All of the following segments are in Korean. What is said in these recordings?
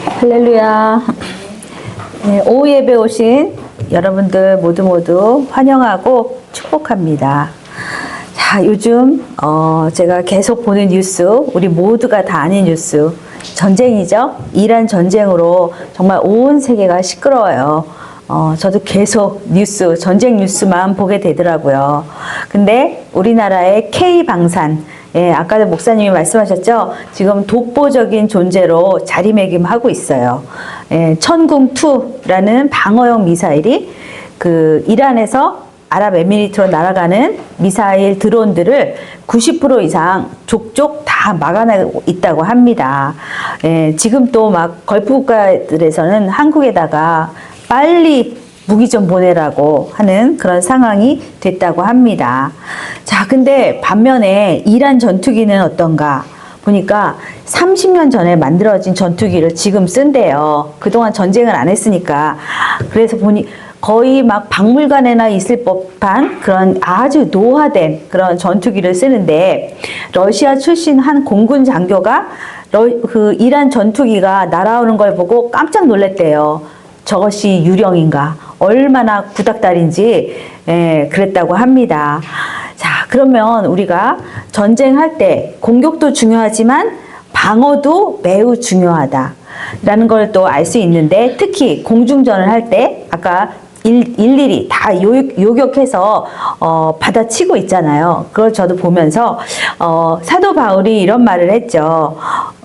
할렐루야. 네, 오후 예배 오신 여러분들 모두 환영하고 축복합니다. 자, 요즘 제가 계속 보는 뉴스, 우리 모두가 다 아는 뉴스, 전쟁이죠. 이란 전쟁으로 정말 온 세계가 시끄러워요. 저도 계속 뉴스, 전쟁 뉴스만 보게 되더라고요. 근데 우리나라의 K방산, 예, 아까도 목사님이 말씀하셨죠? 지금 독보적인 존재로 자리매김하고 있어요. 예, 천궁2라는 방어용 미사일이 그 이란에서 아랍에미리트로 날아가는 미사일 드론들을 90% 이상 족족 다 막아내고 있다고 합니다. 예, 지금 또 막 걸프 국가들에서는 한국에다가 빨리 무기 좀 보내라고 하는 그런 상황이 됐다고 합니다. 자, 근데 반면에 이란 전투기는 어떤가? 보니까 30년 전에 만들어진 전투기를 지금 쓴대요. 그동안 전쟁을 안 했으니까. 그래서 보니 거의 막 박물관에나 있을 법한 그런 아주 노화된 그런 전투기를 쓰는데, 러시아 출신 한 공군 장교가 그 이란 전투기가 날아오는 걸 보고 깜짝 놀랐대요. 저것이 유령인가? 얼마나 구닥다리인지, 예, 그랬다고 합니다. 자, 그러면 우리가 전쟁할 때 공격도 중요하지만 방어도 매우 중요하다라는 걸 또 알 수 있는데, 특히 공중전을 할 때 아까 일일이 다 요격해서 받아치고 있잖아요. 그걸 저도 보면서 사도 바울이 이런 말을 했죠.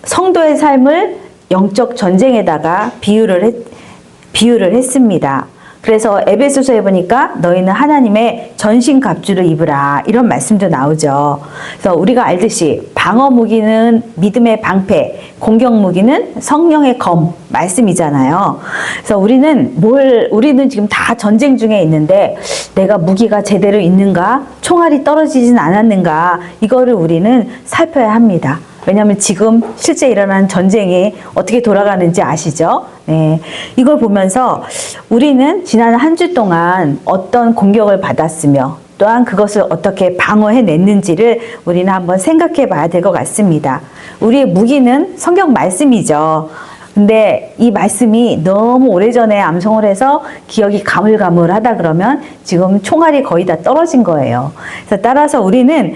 성도의 삶을 영적 전쟁에다가 비유를 했습니다. 그래서 에베소서에 보니까 너희는 하나님의 전신 갑주를 입으라, 이런 말씀도 나오죠. 그래서 우리가 알듯이 방어 무기는 믿음의 방패, 공격 무기는 성령의 검 말씀이잖아요. 그래서 우리는 지금 다 전쟁 중에 있는데 내가 무기가 제대로 있는가, 총알이 떨어지진 않았는가, 이거를 우리는 살펴야 합니다. 왜냐하면 지금 실제 일어나는 전쟁이 어떻게 돌아가는지 아시죠? 네. 이걸 보면서 우리는 지난 한 주 동안 어떤 공격을 받았으며 또한 그것을 어떻게 방어해냈는지를 우리는 한번 생각해 봐야 될 것 같습니다. 우리의 무기는 성경 말씀이죠. 근데 이 말씀이 너무 오래전에 암송을 해서 기억이 가물가물하다 그러면 지금 총알이 거의 다 떨어진 거예요. 그래서 따라서 우리는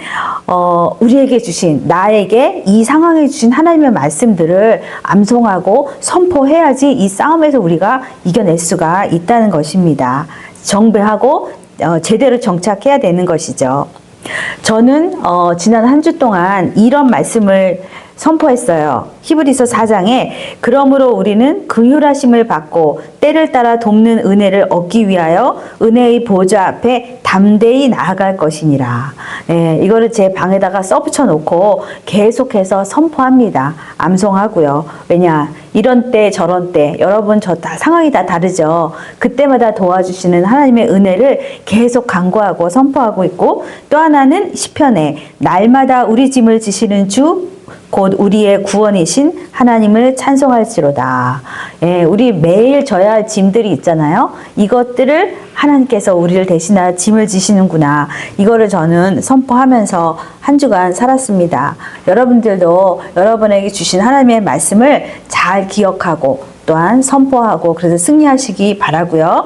우리에게 주신, 나에게 이 상황에 주신 하나님의 말씀들을 암송하고 선포해야지 이 싸움에서 우리가 이겨낼 수가 있다는 것입니다. 정배하고 제대로 정착해야 되는 것이죠. 저는 지난 한 주 동안 이런 말씀을 선포했어요. 히브리서 4장에 그러므로 우리는 긍휼하심을 받고 때를 따라 돕는 은혜를 얻기 위하여 은혜의 보좌 앞에 담대히 나아갈 것이니라. 네, 이거를 제 방에다가 써붙여 놓고 계속해서 선포합니다. 암송하고요. 왜냐, 이런 때 저런 때 여러분 저 다 상황이 다 다르죠. 그때마다 도와주시는 하나님의 은혜를 계속 간구하고 선포하고 있고, 또 하나는 시편에 날마다 우리 짐을 지시는 주 곧 우리의 구원이신 하나님을 찬송할지로다. 예, 우리 매일 져야 할 짐들이 있잖아요. 이것들을 하나님께서 우리를 대신하여 짐을 지시는구나. 이거를 저는 선포하면서 한 주간 살았습니다. 여러분들도 여러분에게 주신 하나님의 말씀을 잘 기억하고 또한 선포하고 그래서 승리하시기 바라고요.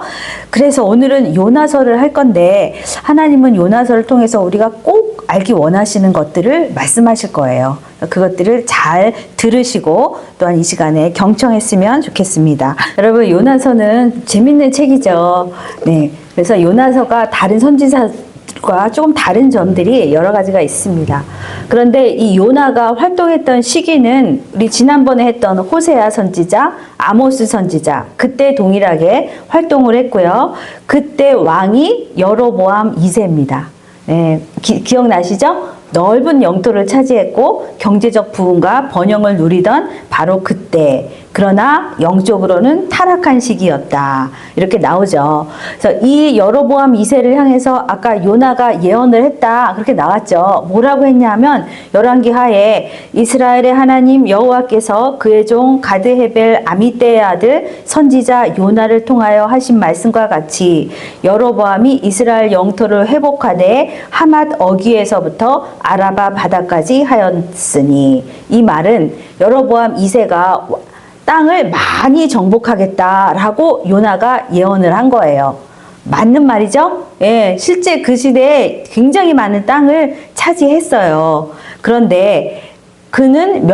그래서 오늘은 요나서를 할 건데, 하나님은 요나서를 통해서 우리가 꼭 알기 원하시는 것들을 말씀하실 거예요. 그것들을 잘 들으시고 또한 이 시간에 경청했으면 좋겠습니다. 여러분, 요나서는 재밌는 책이죠. 네, 그래서 요나서가 다른 선지자과 조금 다른 점들이 여러 가지가 있습니다. 그런데 이 요나가 활동했던 시기는 우리 지난번에 했던 호세아 선지자, 아모스 선지자, 그때 동일하게 활동을 했고요. 그때 왕이 여로보암 2세입니다. 네, 기억나시죠? 넓은 영토를 차지했고 경제적 부흥과 번영을 누리던 바로 그때, 그러나 영적으로는 타락한 시기였다, 이렇게 나오죠. 그래서 이 여로보암 2세를 향해서 아까 요나가 예언을 했다, 그렇게 나왔죠. 뭐라고 했냐면 열왕기 하에 이스라엘의 하나님 여호와께서 그의 종 가드헤벨 아미떼의 아들 선지자 요나를 통하여 하신 말씀과 같이 여로보암이 이스라엘 영토를 회복하되 하맛 어귀에서부터 아라바 바다까지 하였으니, 이 말은 여로보암 2세가 땅을 많이 정복하겠다라고 요나가 예언을 한 거예요. 맞는 말이죠? 예, 실제 그 시대에 굉장히 많은 땅을 차지했어요. 그런데 그는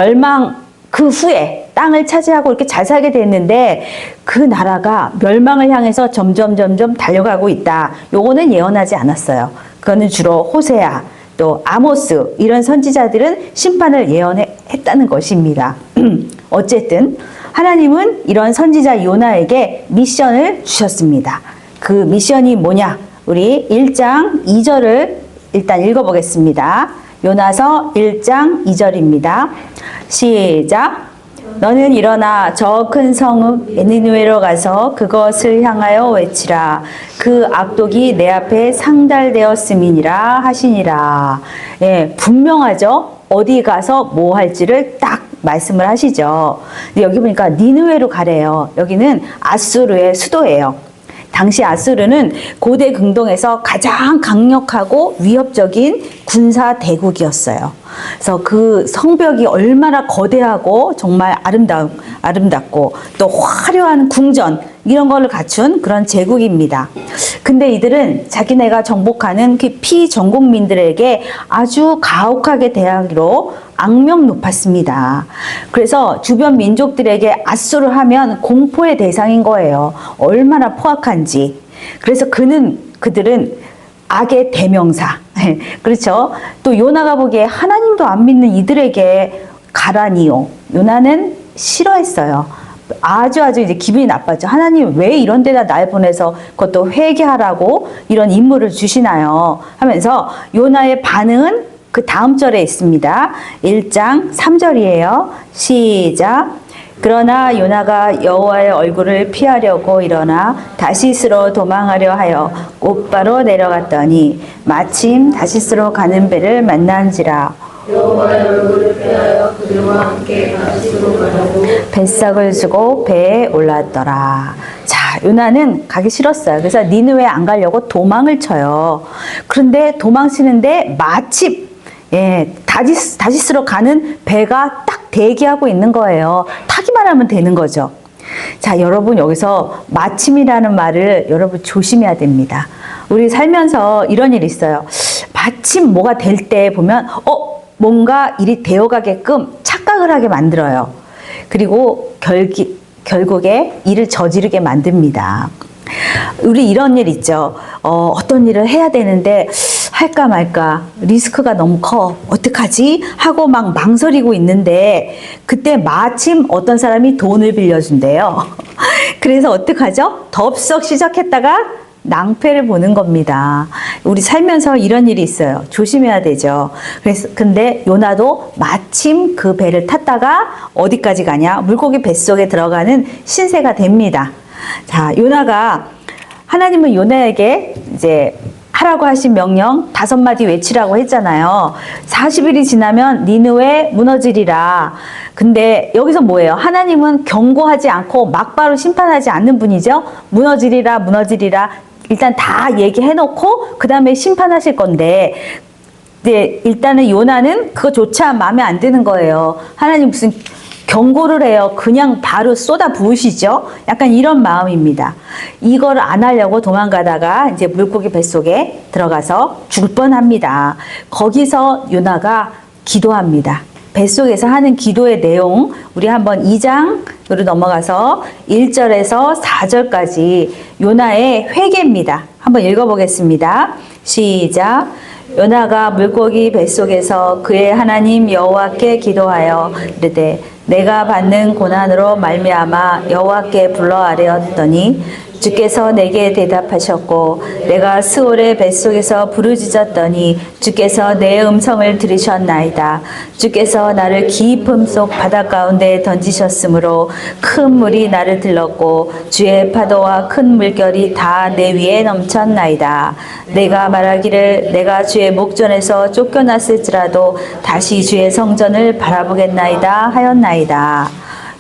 그 후에 땅을 차지하고 이렇게 잘 살게 됐는데 그 나라가 멸망을 향해서 점점 달려가고 있다. 요거는 예언하지 않았어요. 그거는 주로 호세아, 또 아모스 이런 선지자들은 심판을 예언했다는 것입니다. 어쨌든 하나님은 이런 선지자 요나에게 미션을 주셨습니다. 그 미션이 뭐냐? 우리 1장 2절을 일단 읽어보겠습니다. 요나서 1장 2절입니다. 시작! 너는 일어나 저 큰 성 니느웨로 가서 그것을 향하여 외치라. 그 악독이 내 앞에 상달되었음이니라 하시니라. 예, 분명하죠? 어디 가서 뭐 할지를 딱 말씀을 하시죠. 근데 여기 보니까 니느웨로 가래요. 여기는 아수르의 수도예요. 당시 아수르는 고대 근동에서 가장 강력하고 위협적인 군사 대국이었어요. 그래서 그 성벽이 얼마나 거대하고 정말 아름답고 또 화려한 궁전 이런 거를 갖춘 그런 제국입니다. 근데 이들은 자기네가 정복하는 그 피전국민들에게 아주 가혹하게 대하기로 악명 높았습니다. 그래서 주변 민족들에게 아수르 하면 공포의 대상인 거예요. 얼마나 포악한지. 그래서 그들은 악의 대명사. 그렇죠. 또 요나가 보기에 하나님도 안 믿는 이들에게 가라니요. 요나는 싫어했어요. 아주 이제 기분이 나빴죠. 하나님 왜 이런 데다 날 보내서 그것도 회개하라고 이런 임무를 주시나요? 하면서 요나의 반응은 그 다음 절에 있습니다. 1장 3절이에요. 시작! 그러나 요나가 여호와의 얼굴을 피하려고 일어나 다시스로 도망하려 하여 곧바로 내려갔더니 마침 다시스로 가는 배를 만난지라. 여호와의 얼굴을 피하여 그들과 함께 다시스로 가려고 뱃삭을 주고 배에 올랐더라. 자, 요나는 가기 싫었어요. 그래서 니느웨 안 가려고 도망을 쳐요. 그런데 도망치는데 마침 다시스로 가는 배가 딱 대기하고 있는 거예요. 타기만 하면 되는 거죠. 자, 여러분 여기서 마침이라는 말을 여러분 조심해야 됩니다. 우리 살면서 이런 일이 있어요. 마침 뭐가 될 때 보면 뭔가 일이 되어가게끔 착각을 하게 만들어요. 그리고 결국에 일을 저지르게 만듭니다. 우리 이런 일 있죠. 어떤 일을 해야 되는데 할까 말까 리스크가 너무 커 어떡하지 하고 막 망설이고 있는데 그때 마침 어떤 사람이 돈을 빌려준대요. 그래서 어떡하죠? 덥석 시작했다가 낭패를 보는 겁니다. 우리 살면서 이런 일이 있어요. 조심해야 되죠. 근데 요나도 마침 그 배를 탔다가 어디까지 가냐? 물고기 뱃속에 들어가는 신세가 됩니다. 자, 요나가 하나님은 요나에게 이제 하라고 하신 명령 5마디 외치라고 했잖아요. 40일이 지나면 니느웨 무너지리라. 근데 여기서 뭐예요? 하나님은 경고하지 않고 막바로 심판하지 않는 분이죠. 무너지리라. 일단 다 얘기해놓고 그 다음에 심판하실 건데 일단은 요나는 그거조차 마음에 안 드는 거예요. 하나님 무슨 경고를 해요. 그냥 바로 쏟아 부으시죠. 약간 이런 마음입니다. 이걸 안 하려고 도망가다가 이제 물고기 뱃속에 들어가서 죽을 뻔합니다. 거기서 요나가 기도합니다. 뱃속에서 하는 기도의 내용 우리 한번 2장으로 넘어가서 1절에서 4절까지 요나의 회개입니다. 한번 읽어보겠습니다. 시작! 요나가 물고기 뱃속에서 그의 하나님 여호와께 기도하여 이르되 내가 받는 고난으로 말미암아 여호와께 불러아뢰었더니 주께서 내게 대답하셨고 내가 스올의 뱃속에서 부르짖었더니 주께서 내 음성을 들으셨나이다. 주께서 나를 깊음 속 바다 가운데 던지셨으므로 큰 물이 나를 들렀고 주의 파도와 큰 물결이 다 내 위에 넘쳤나이다. 내가 말하기를 내가 주의 목전에서 쫓겨났을지라도 다시 주의 성전을 바라보겠나이다 하였나이다.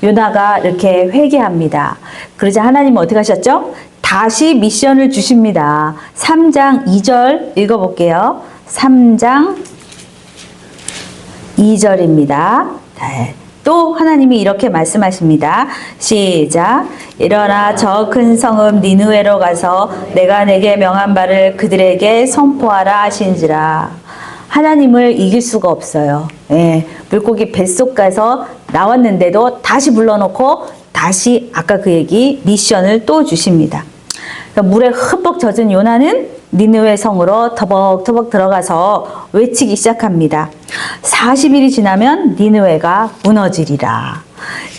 요나가 이렇게 회개합니다. 그러자 하나님은 어떻게 하셨죠? 다시 미션을 주십니다. 3장 2절 읽어볼게요. 3장 2절입니다. 또 하나님이 이렇게 말씀하십니다. 시작. 일어나 저 큰 성읍 니느웨로 가서 내가 내게 명한 바를 그들에게 선포하라 하신지라. 하나님을 이길 수가 없어요. 예, 물고기 뱃속 가서 나왔는데도 다시 불러놓고 다시 아까 그 얘기 미션을 또 주십니다. 그러니까 물에 흠뻑 젖은 요나는 니느웨 성으로 터벅터벅 들어가서 외치기 시작합니다. 40일이 지나면 니느웨가 무너지리라.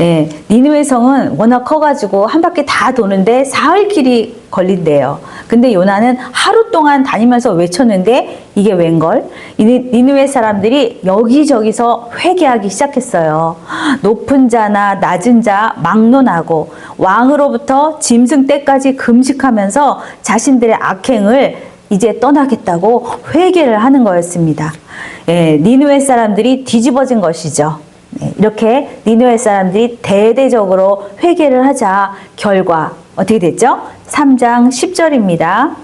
예, 니느웨 성은 워낙 커가지고 한 바퀴 다 도는데 사흘 길이 걸린대요. 근데 요나는 하루 동안 다니면서 외쳤는데 이게 웬걸? 니느웨 사람들이 여기저기서 회개하기 시작했어요. 높은 자나 낮은 자 막론하고 왕으로부터 짐승 떼까지 금식하면서 자신들의 악행을 이제 떠나겠다고 회개를 하는 거였습니다. 예, 니느웨 사람들이 뒤집어진 것이죠. 이렇게 니느웨 사람들이 대대적으로 회개를 하자 결과 어떻게 됐죠? 3장 10절입니다.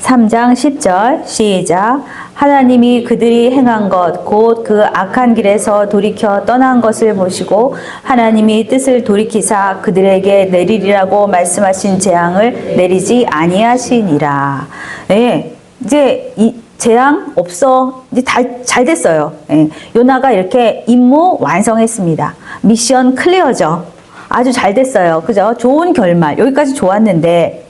3장 10절 시작. 하나님이 그들이 행한 것 곧 그 악한 길에서 돌이켜 떠난 것을 보시고 하나님이 뜻을 돌이키사 그들에게 내리리라고 말씀하신 재앙을 내리지 아니하시니라. 네, 이제 이 재앙 없어. 이제 잘 됐어요. 예, 요나가 이렇게 임무 완성했습니다. 미션 클리어죠. 아주 잘 됐어요. 그죠? 좋은 결말. 여기까지 좋았는데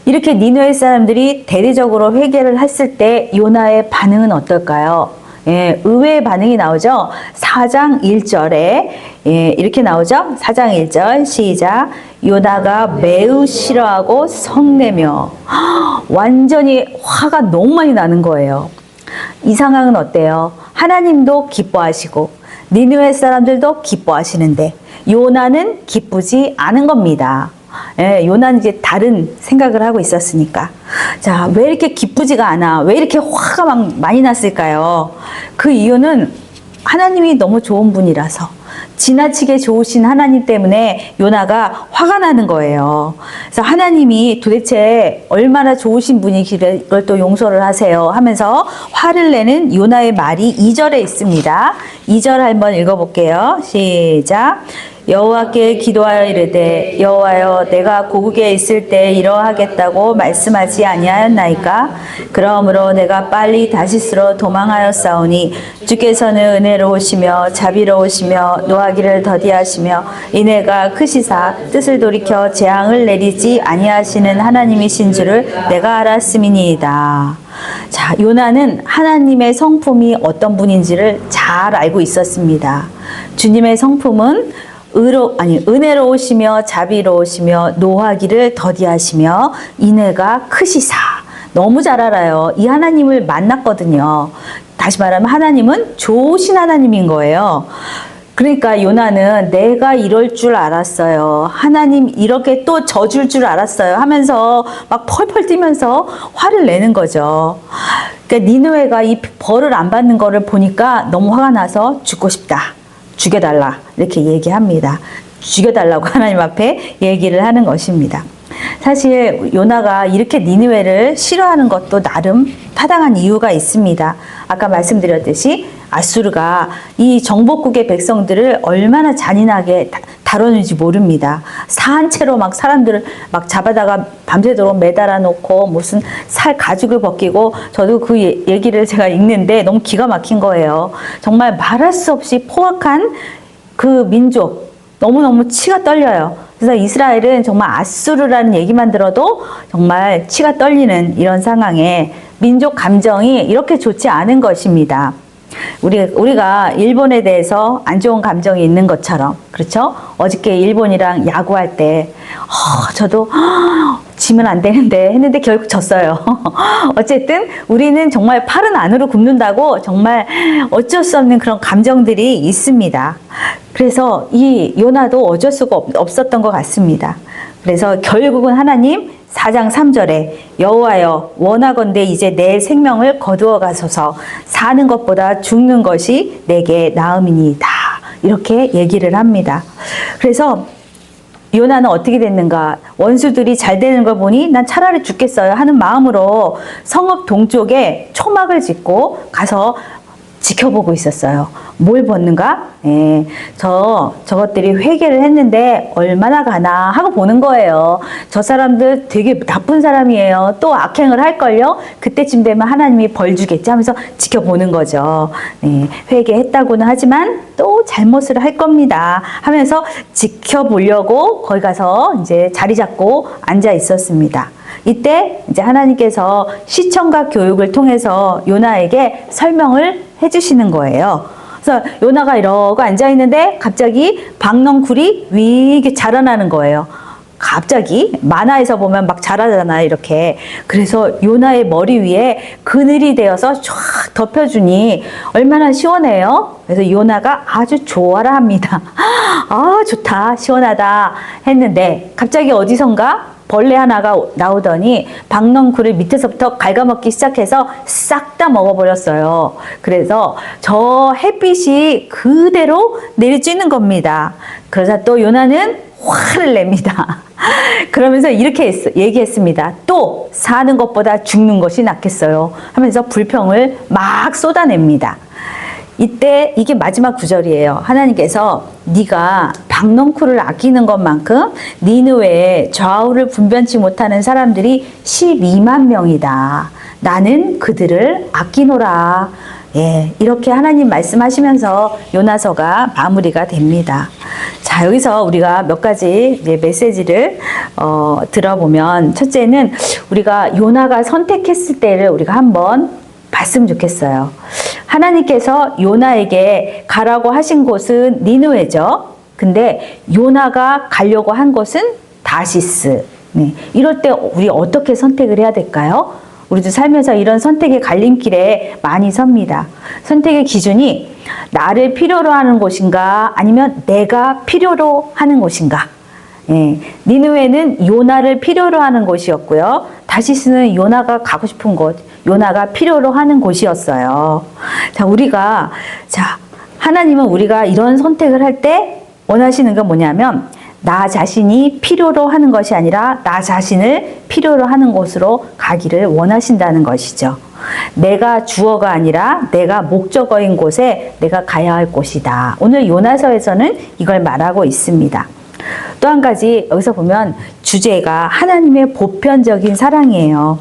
이렇게 니느웨 사람들이 대대적으로 회개를 했을 때 요나의 반응은 어떨까요? 예, 의외의 반응이 나오죠. 4장 1절에 예, 이렇게 나오죠. 4장 1절 시작. 요나가 매우 싫어하고 성내며 완전히 화가 너무 많이 나는 거예요. 이 상황은 어때요? 하나님도 기뻐하시고 니느웨 사람들도 기뻐하시는데 요나는 기쁘지 않은 겁니다. 예, 요나는 이제 다른 생각을 하고 있었으니까. 자, 왜 이렇게 기쁘지가 않아? 왜 이렇게 화가 막 많이 났을까요? 그 이유는 하나님이 너무 좋은 분이라서, 지나치게 좋으신 하나님 때문에 요나가 화가 나는 거예요. 그래서 하나님이 도대체 얼마나 좋으신 분이기를 이걸 또 용서를 하세요 하면서 화를 내는 요나의 말이 2절에 있습니다. 2절 한번 읽어볼게요. 시작. 여호와께 기도하여 이르되 여호와여 내가 고국에 있을 때 이러하겠다고 말씀하지 아니하였나이까? 그러므로 내가 빨리 다시스로 도망하였사오니 주께서는 은혜로우시며 자비로우시며 노하기를 더디하시며 인애가 크시사 뜻을 돌이켜 재앙을 내리지 아니하시는 하나님이신 줄을 내가 알았음이니이다. 자, 요나는 하나님의 성품이 어떤 분인지를 잘 알고 있었습니다. 주님의 성품은 은혜로우시며 자비로우시며 노하기를 더디하시며 인애가 크시사. 너무 잘 알아요. 이 하나님을 만났거든요. 다시 말하면 하나님은 좋으신 하나님인 거예요. 그러니까 요나는 내가 이럴 줄 알았어요. 하나님 이렇게 또 져줄 줄 알았어요 하면서 막 펄펄 뛰면서 화를 내는 거죠. 그러니까 니느웨가 이 벌을 안 받는 거를 보니까 너무 화가 나서 죽고 싶다. 죽여달라 이렇게 얘기합니다. 죽여달라고 하나님 앞에 얘기를 하는 것입니다. 사실 요나가 이렇게 니느웨를 싫어하는 것도 나름 타당한 이유가 있습니다. 아까 말씀드렸듯이 아수르가 이 정복국의 백성들을 얼마나 잔인하게 다뤘는지 모릅니다. 사한 채로 막 사람들을 막 잡아다가 밤새도록 매달아 놓고 무슨 살 가죽을 벗기고, 저도 그 얘기를 제가 읽는데 너무 기가 막힌 거예요. 정말 말할 수 없이 포악한 그 민족, 너무너무 치가 떨려요. 그래서 이스라엘은 정말 아수르라는 얘기만 들어도 정말 치가 떨리는 이런 상황에 민족 감정이 이렇게 좋지 않은 것입니다. 우리가 일본에 대해서 안 좋은 감정이 있는 것처럼, 그렇죠? 어저께 일본이랑 야구할 때 저도 지면 안 되는데 했는데 결국 졌어요. 어쨌든 우리는 정말 팔은 안으로 굽는다고 정말 어쩔 수 없는 그런 감정들이 있습니다. 그래서 이 요나도 어쩔 수가 없었던 것 같습니다. 그래서 결국은 하나님 4장 3절에 여호와여 원하건대 이제 내 생명을 거두어 가소서, 사는 것보다 죽는 것이 내게 나음이니이다. 이렇게 얘기를 합니다. 그래서 요나는 어떻게 됐는가? 원수들이 잘 되는 걸 보니 난 차라리 죽겠어요 하는 마음으로 성읍 동쪽에 초막을 짓고 가서 지켜보고 있었어요. 뭘 벗는가? 예, 저것들이 회개를 했는데 얼마나 가나 하고 보는 거예요. 저 사람들 되게 나쁜 사람이에요. 또 악행을 할걸요? 그때쯤 되면 하나님이 벌 주겠지 하면서 지켜보는 거죠. 예, 회개했다고는 하지만 또 잘못을 할 겁니다. 하면서 지켜보려고 거기 가서 이제 자리 잡고 앉아 있었습니다. 이때 이제 하나님께서 시청각 교육을 통해서 요나에게 설명을 해주시는 거예요. 그래서 요나가 이러고 앉아 있는데 갑자기 박넝쿨이 위게 자라나는 거예요. 갑자기 만화에서 보면 막 자라잖아요, 이렇게. 그래서 요나의 머리 위에 그늘이 되어서 쫙 덮여주니 얼마나 시원해요. 그래서 요나가 아주 좋아라 합니다. 아, 좋다, 시원하다 했는데 갑자기 어디선가 벌레 하나가 나오더니 박넝쿨을 밑에서부터 갉아먹기 시작해서 싹 다 먹어버렸어요. 그래서 저 햇빛이 그대로 내리쬐는 겁니다. 그러자 또 요나는 화를 냅니다. 그러면서 이렇게 얘기했습니다. 또 사는 것보다 죽는 것이 낫겠어요 하면서 불평을 막 쏟아냅니다. 이때 이게 마지막 구절이에요. 하나님께서 네가 박넝쿨을 아끼는 것만큼 니느웨에 좌우를 분변치 못하는 사람들이 12만 명이다. 나는 그들을 아끼노라. 예, 이렇게 하나님 말씀하시면서 요나서가 마무리가 됩니다. 자, 여기서 우리가 몇 가지 이제 메시지를 들어보면, 첫째는 우리가 요나가 선택했을 때를 우리가 한번 봤으면 좋겠어요. 하나님께서 요나에게 가라고 하신 곳은 니느웨죠. 근데 요나가 가려고 한 곳은 다시스. 네. 이럴 때 우리 어떻게 선택을 해야 될까요? 우리도 살면서 이런 선택의 갈림길에 많이 섭니다. 선택의 기준이 나를 필요로 하는 곳인가 아니면 내가 필요로 하는 곳인가. 예, 니느웨는 요나를 필요로 하는 곳이었고요. 다시스는 요나가 가고 싶은 곳, 요나가 필요로 하는 곳이었어요. 자, 하나님은 우리가 이런 선택을 할 때 원하시는 건 뭐냐면 나 자신이 필요로 하는 것이 아니라 나 자신을 필요로 하는 곳으로 가기를 원하신다는 것이죠. 내가 주어가 아니라 내가 목적어인 곳에 내가 가야 할 곳이다. 오늘 요나서에서는 이걸 말하고 있습니다. 또 한 가지 여기서 보면 주제가 하나님의 보편적인 사랑이에요.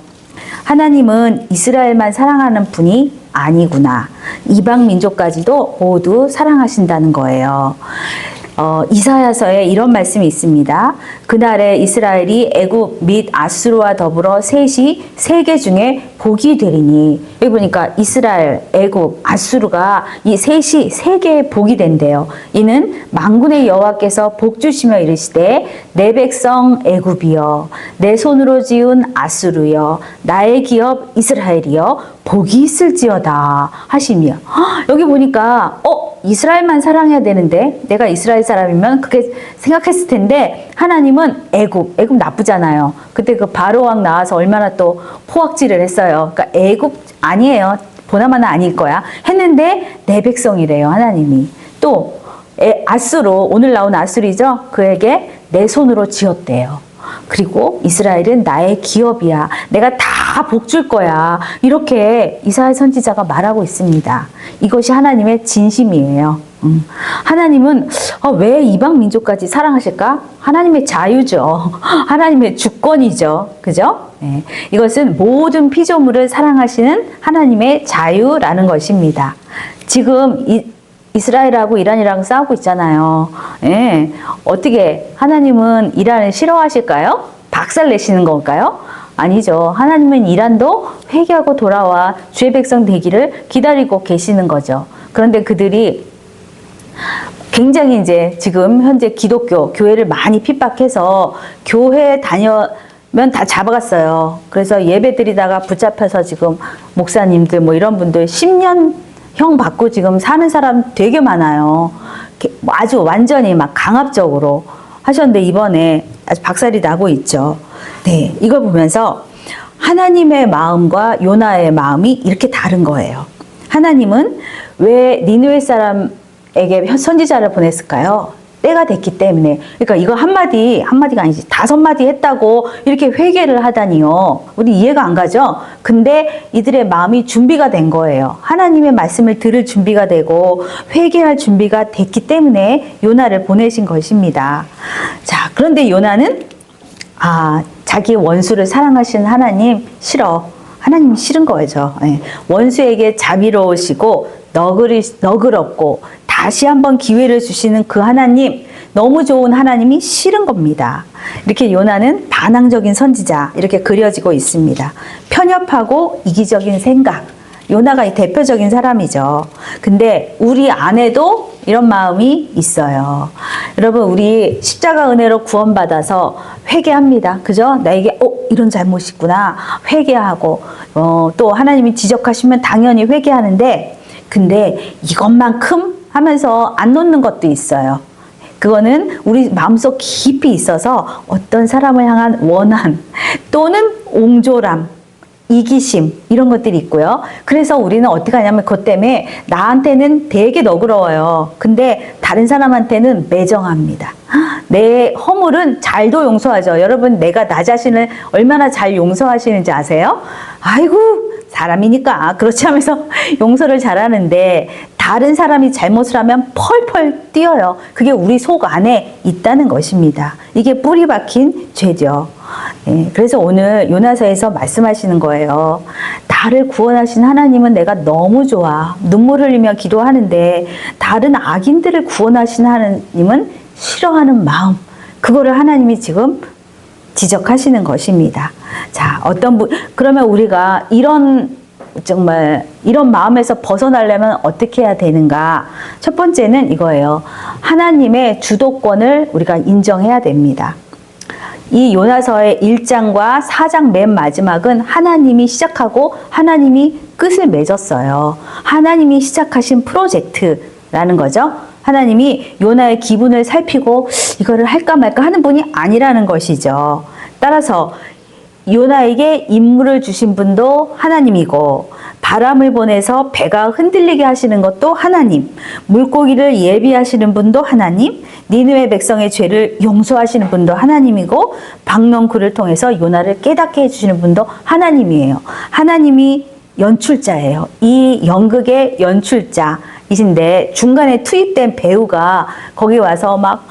하나님은 이스라엘만 사랑하는 분이 아니구나. 이방 민족까지도 모두 사랑하신다는 거예요. 이사야서에 이런 말씀이 있습니다. 그날에 이스라엘이 애굽 및 아수르와 더불어 셋이 세계 중에 복이 되리니, 여기 보니까 이스라엘, 애굽, 아수르가 이 셋이 세계의 복이 된대요. 이는 만군의 여호와께서 복 주시며 이르시되 내 백성 애굽이여 내 손으로 지은 아수르여 나의 기업 이스라엘이여 복이 있을지어다 하시며, 여기 보니까 이스라엘만 사랑해야 되는데 내가 이스라엘 사람이면 그렇게 생각했을 텐데 하나님은 애굽 나쁘잖아요. 그때 그 바로 왕 나와서 얼마나 또 포악질을 했어요. 그러니까 애굽 아니에요. 보나마나 아닐 거야 했는데 내 백성이래요. 하나님이. 또 아수르, 오늘 나온 아수르죠. 그에게 내 손으로 지었대요. 그리고 이스라엘은 나의 기업이야. 내가 다 복 줄 거야. 이렇게 이사야 선지자가 말하고 있습니다. 이것이 하나님의 진심이에요. 하나님은 왜 이방 민족까지 사랑하실까? 하나님의 자유죠. 하나님의 주권이죠. 그죠? 네. 이것은 모든 피조물을 사랑하시는 하나님의 자유라는 것입니다. 지금 이스라엘하고 이란이랑 싸우고 있잖아요. 예. 어떻게 하나님은 이란을 싫어하실까요? 박살 내시는 건가요? 아니죠. 하나님은 이란도 회개하고 돌아와 주의 백성 되기를 기다리고 계시는 거죠. 그런데 그들이 굉장히 이제 지금 현재 기독교 교회를 많이 핍박해서 교회 다녀면 다 잡아갔어요. 그래서 예배 드리다가 붙잡혀서 지금 목사님들 뭐 이런 분들 10년형 받고 지금 사는 사람 되게 많아요. 아주 완전히 막 강압적으로 하셨는데 이번에 아주 박살이 나고 있죠. 네, 이걸 보면서 하나님의 마음과 요나의 마음이 이렇게 다른 거예요. 하나님은 왜 니느웨 사람에게 선지자를 보냈을까요? 때가 됐기 때문에. 그러니까 이거 한마디가 아니지 5마디 했다고 이렇게 회개를 하다니요. 우리 이해가 안 가죠? 근데 이들의 마음이 준비가 된 거예요. 하나님의 말씀을 들을 준비가 되고 회개할 준비가 됐기 때문에 요나를 보내신 것입니다. 자, 그런데 요나는 자기 원수를 사랑하시는 하나님 싫어. 하나님이 싫은 거죠. 예. 원수에게 자비로우시고 너그럽고 다시 한번 기회를 주시는 그 하나님, 너무 좋은 하나님이 싫은 겁니다. 이렇게 요나는 반항적인 선지자 이렇게 그려지고 있습니다. 편협하고 이기적인 생각, 요나가 이 대표적인 사람이죠. 근데 우리 안에도 이런 마음이 있어요. 여러분, 우리 십자가 은혜로 구원받아서 회개합니다. 그죠? 나에게 이런 잘못이 있구나 회개하고 또 하나님이 지적하시면 당연히 회개하는데, 근데 이것만큼 하면서 안 놓는 것도 있어요. 그거는 우리 마음속 깊이 있어서 어떤 사람을 향한 원한 또는 옹졸함, 이기심 이런 것들이 있고요. 그래서 우리는 어떻게 하냐면 그것 때문에 나한테는 되게 너그러워요. 근데 다른 사람한테는 매정합니다. 내 허물은 잘도 용서하죠. 여러분, 내가 나 자신을 얼마나 잘 용서하시는지 아세요? 아이고, 사람이니까 그렇지 하면서 용서를 잘하는데 다른 사람이 잘못을 하면 펄펄 뛰어요. 그게 우리 속 안에 있다는 것입니다. 이게 뿌리 박힌 죄죠. 예, 그래서 오늘 요나서에서 말씀하시는 거예요. 나를 구원하신 하나님은 내가 너무 좋아. 눈물 흘리며 기도하는데 다른 악인들을 구원하신 하나님은 싫어하는 마음. 그거를 하나님이 지금 지적하시는 것입니다. 자, 그러면 우리가 정말 이런 마음에서 벗어나려면 어떻게 해야 되는가? 첫 번째는 이거예요. 하나님의 주도권을 우리가 인정해야 됩니다. 이 요나서의 1장과 4장 맨 마지막은 하나님이 시작하고 하나님이 끝을 맺었어요. 하나님이 시작하신 프로젝트라는 거죠. 하나님이 요나의 기분을 살피고 이거를 할까 말까 하는 분이 아니라는 것이죠. 따라서 요나에게 임무를 주신 분도 하나님이고, 바람을 보내서 배가 흔들리게 하시는 것도 하나님, 물고기를 예비하시는 분도 하나님, 니느웨 백성의 죄를 용서하시는 분도 하나님이고, 박넝쿨을 통해서 요나를 깨닫게 해주시는 분도 하나님이에요. 하나님이 연출자예요. 이 연극의 연출자이신데 중간에 투입된 배우가 거기 와서 막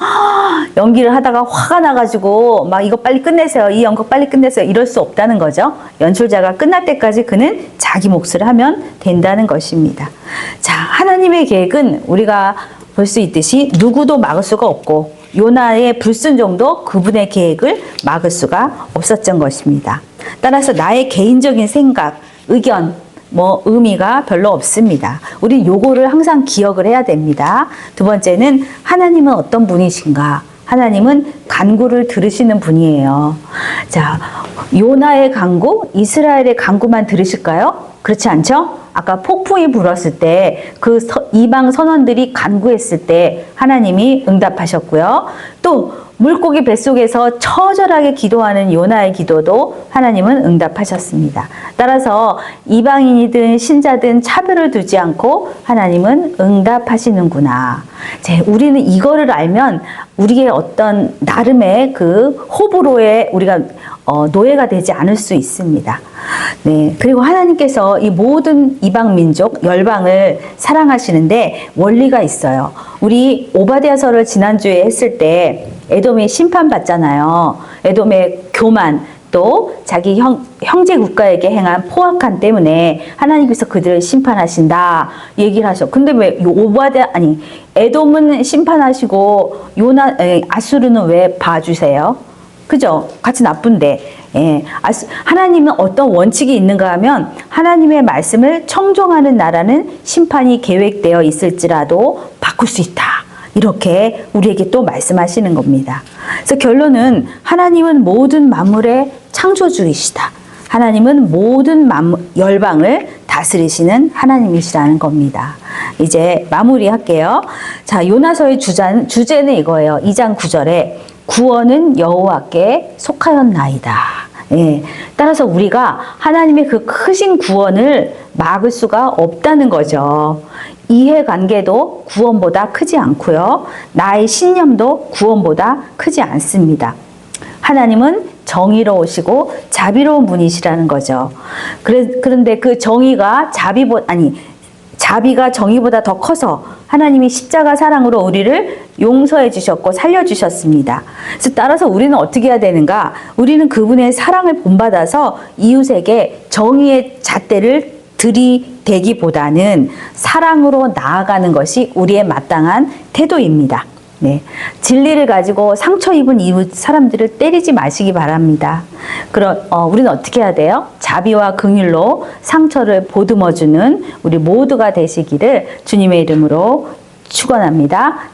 연기를 하다가 화가 나가지고 막 이거 빨리 끝내세요. 이 연극 빨리 끝내세요. 이럴 수 없다는 거죠. 연출자가 끝날 때까지 그는 자기 몫을 하면 된다는 것입니다. 자, 하나님의 계획은 우리가 볼 수 있듯이 누구도 막을 수가 없고 요나의 불순종도 그분의 계획을 막을 수가 없었던 것입니다. 따라서 나의 개인적인 생각, 의견, 의미가 별로 없습니다. 우리 요거를 항상 기억을 해야 됩니다. 두 번째는 하나님은 어떤 분이신가? 하나님은 간구를 들으시는 분이에요. 자, 요나의 간구, 이스라엘의 간구만 들으실까요? 그렇지 않죠? 아까 폭풍이 불었을 때 그 이방 선원들이 간구했을 때 하나님이 응답하셨고요. 또 물고기 뱃속에서 처절하게 기도하는 요나의 기도도 하나님은 응답하셨습니다. 따라서 이방인이든 신자든 차별을 두지 않고 하나님은 응답하시는구나. 우리는 이거를 알면 우리의 어떤 나름의 그 호불호에 우리가 노예가 되지 않을 수 있습니다. 네. 그리고 하나님께서 이 모든 이방 민족, 열방을 사랑하시는데 원리가 있어요. 우리 오바댜서를 지난주에 했을 때 에돔이 심판받잖아요. 에돔의 교만, 또 자기 형제 국가에게 행한 포악함 때문에 하나님께서 그들을 심판하신다 얘기를 하셔. 근데 왜 에돔은 심판하시고 아수르는 왜 봐주세요? 그죠? 같이 나쁜데. 예, 하나님은 어떤 원칙이 있는가 하면 하나님의 말씀을 청종하는 나라는 심판이 계획되어 있을지라도 바꿀 수 있다. 이렇게 우리에게 또 말씀하시는 겁니다. 그래서 결론은 하나님은 모든 만물의 창조주이시다. 하나님은 모든 열방을 다스리시는 하나님이시라는 겁니다. 이제 마무리할게요. 자, 요나서의 주제는 이거예요. 2장 9절에 구원은 여호와께 속하였나이다. 예, 따라서 우리가 하나님의 그 크신 구원을 막을 수가 없다는 거죠. 이해관계도 구원보다 크지 않고요. 나의 신념도 구원보다 크지 않습니다. 하나님은 정의로우시고 자비로운 분이시라는 거죠. 그런데 그 정의가 자비가 정의보다 더 커서 하나님이 십자가 사랑으로 우리를 용서해 주셨고 살려 주셨습니다. 그래서 따라서 우리는 어떻게 해야 되는가? 우리는 그분의 사랑을 본받아서 이웃에게 정의의 잣대를 들이대기보다는 사랑으로 나아가는 것이 우리의 마땅한 태도입니다. 네. 진리를 가지고 상처 입은 이웃 사람들을 때리지 마시기 바랍니다. 우리는 어떻게 해야 돼요? 자비와 긍휼로 상처를 보듬어주는 우리 모두가 되시기를 주님의 이름으로 축원합니다.